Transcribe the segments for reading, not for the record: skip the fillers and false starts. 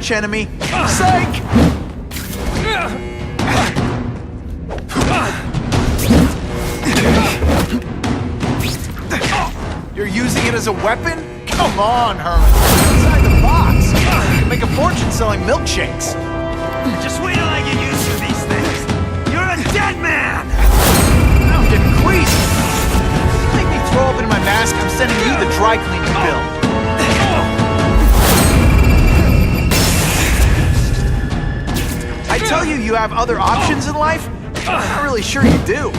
archenemy. Psych! You're using it as a weapon? Come on, Herman. Outside the box. You can make a fortune selling milkshakes. Just wait till I get used to these things. You're a dead man! Now I'm getting queasy. If you make me throw up in my mask, I'm sending you the dry cleaning bill. I tell you you have other options in life? I'm not really sure you do.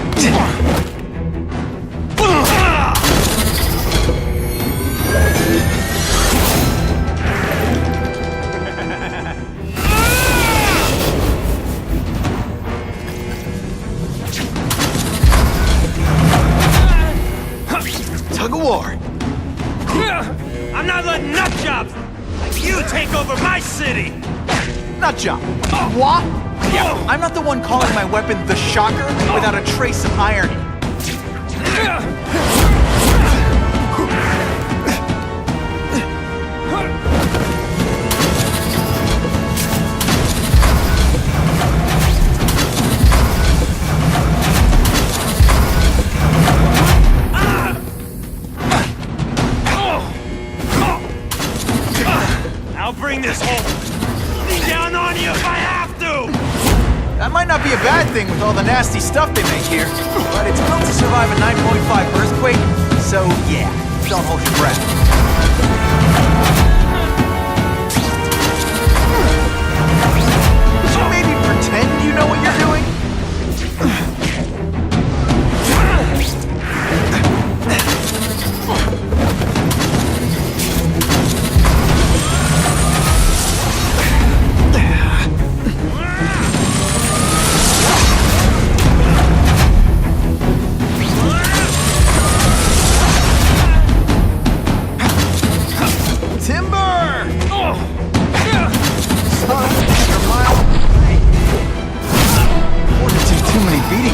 Tug of war. I'm not letting nutjobs like you take over my city! Nutjob. What? Yeah, I'm not the one calling my weapon the Shocker without a trace of irony. I'll bring this whole thing down on you if I have to! That might not be a bad thing with all the nasty stuff they make here, but it's built to survive a 9.5 earthquake, so yeah, don't hold your breath. Should you maybe pretend you know what you're doing?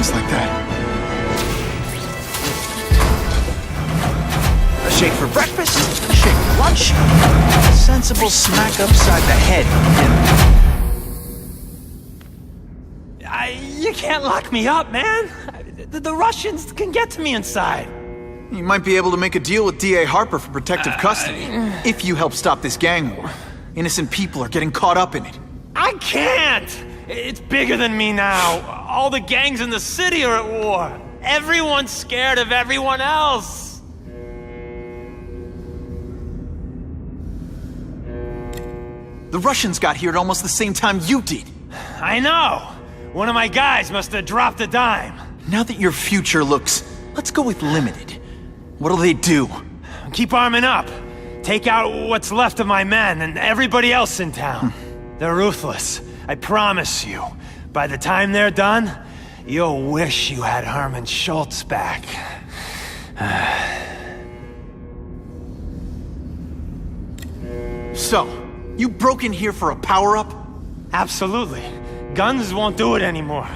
Like that. A shake for breakfast, a shake for lunch, a sensible smack upside the head. You can't lock me up, man. The Russians can get to me inside. You might be able to make a deal with D.A. Harper for protective custody, if you help stop this gang war. Innocent people are getting caught up in it. I can't! It's bigger than me now. All the gangs in the city are at war. Everyone's scared of everyone else. The Russians got here at almost the same time you did. I know. One of my guys must have dropped a dime. Now that your future looks, let's go with limited. What'll they do? Keep arming up. Take out what's left of my men and everybody else in town. They're ruthless. I promise you, by the time they're done, you'll wish you had Herman Schultz back. So, you broke in here for a power-up? Absolutely. Guns won't do it anymore.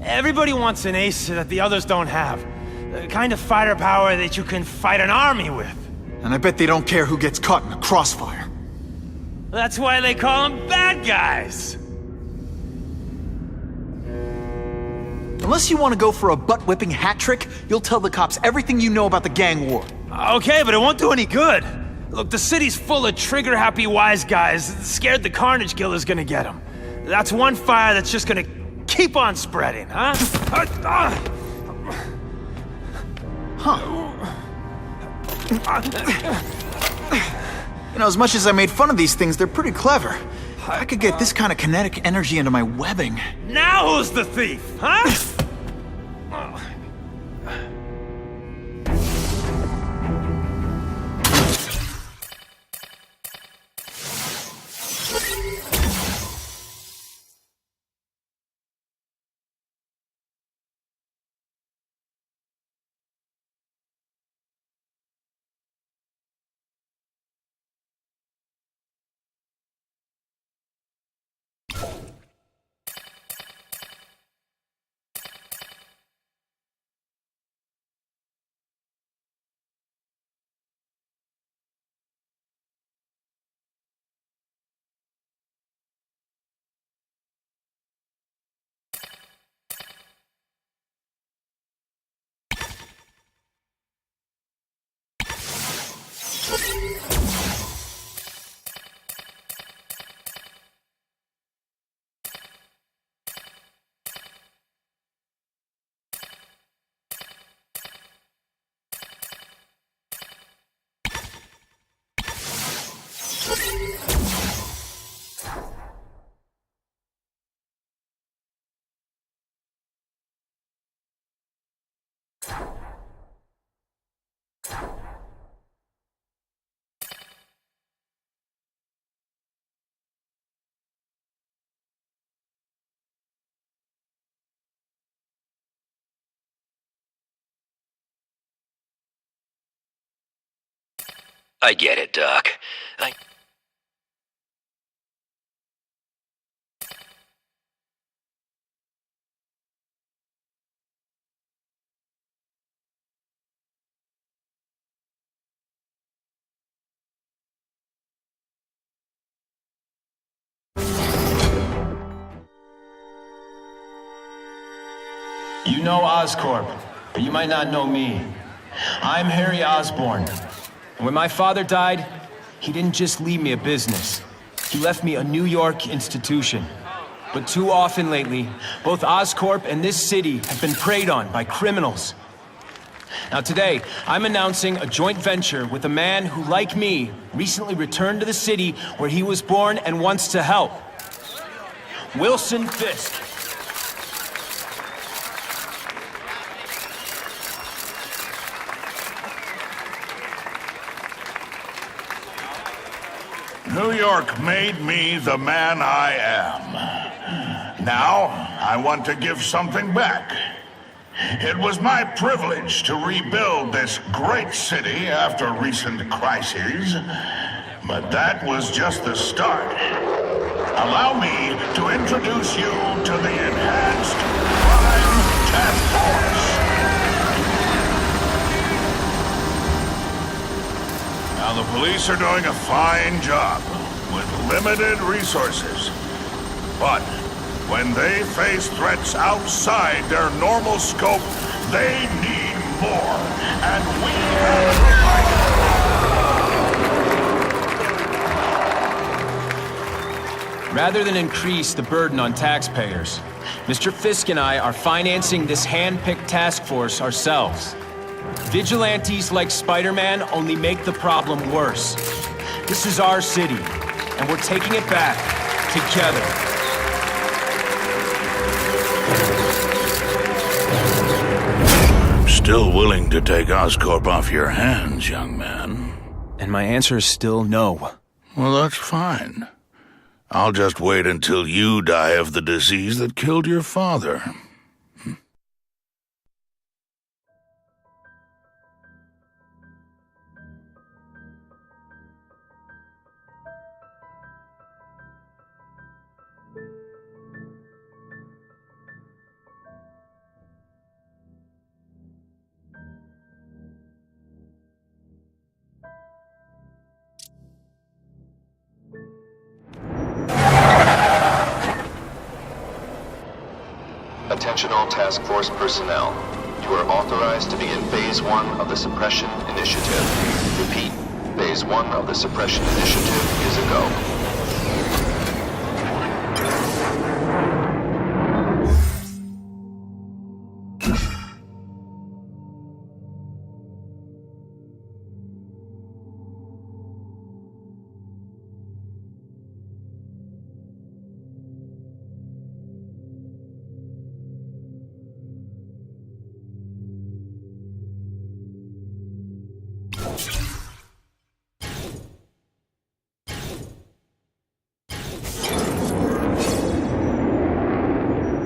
Everybody wants an ace that the others don't have. The kind of fighter power that you can fight an army with. And I bet they don't care who gets caught in the crossfire. That's why they call them bad guys. Unless you want to go for a butt-whipping hat trick, you'll tell the cops everything you know about the gang war. Okay, but it won't do any good. Look, the city's full of trigger-happy wise guys scared the Carnage Killer's gonna get them. That's one fire that's just gonna keep on spreading, huh? You know, as much as I made fun of these things, they're pretty clever. I could get this kind of kinetic energy into my webbing. Now who's the thief, huh? I get it, Doc. You know Oscorp, but you might not know me. I'm Harry Osborn. And when my father died, he didn't just leave me a business. He left me a New York institution. But too often lately, both Oscorp and this city have been preyed on by criminals. Now today, I'm announcing a joint venture with a man who, like me, recently returned to the city where he was born and wants to help. Wilson Fisk. New York made me the man I am. Now, I want to give something back. It was my privilege to rebuild this great city after recent crises, but that was just the start. Allow me to introduce you to the Enhanced Crime Task Force. Now, the police are doing a fine job with limited resources. But when they face threats outside their normal scope, they need more. And we have provided. Rather than increase the burden on taxpayers, Mr. Fisk and I are financing this hand-picked task force ourselves. Vigilantes like Spider-Man only make the problem worse. This is our city, and we're taking it back, together. I'm still willing to take Oscorp off your hands, young man. And my answer is still no. Well, that's fine. I'll just wait until you die of the disease that killed your father. Attention all task force personnel. You are authorized to begin Phase 1 of the Suppression Initiative. Repeat, Phase 1 of the Suppression Initiative is a go.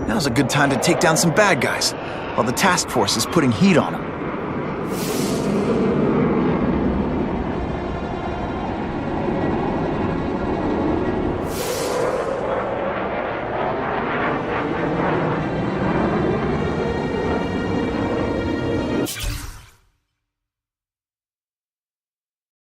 Now's a good time to take down some bad guys, while the task force is putting heat on them.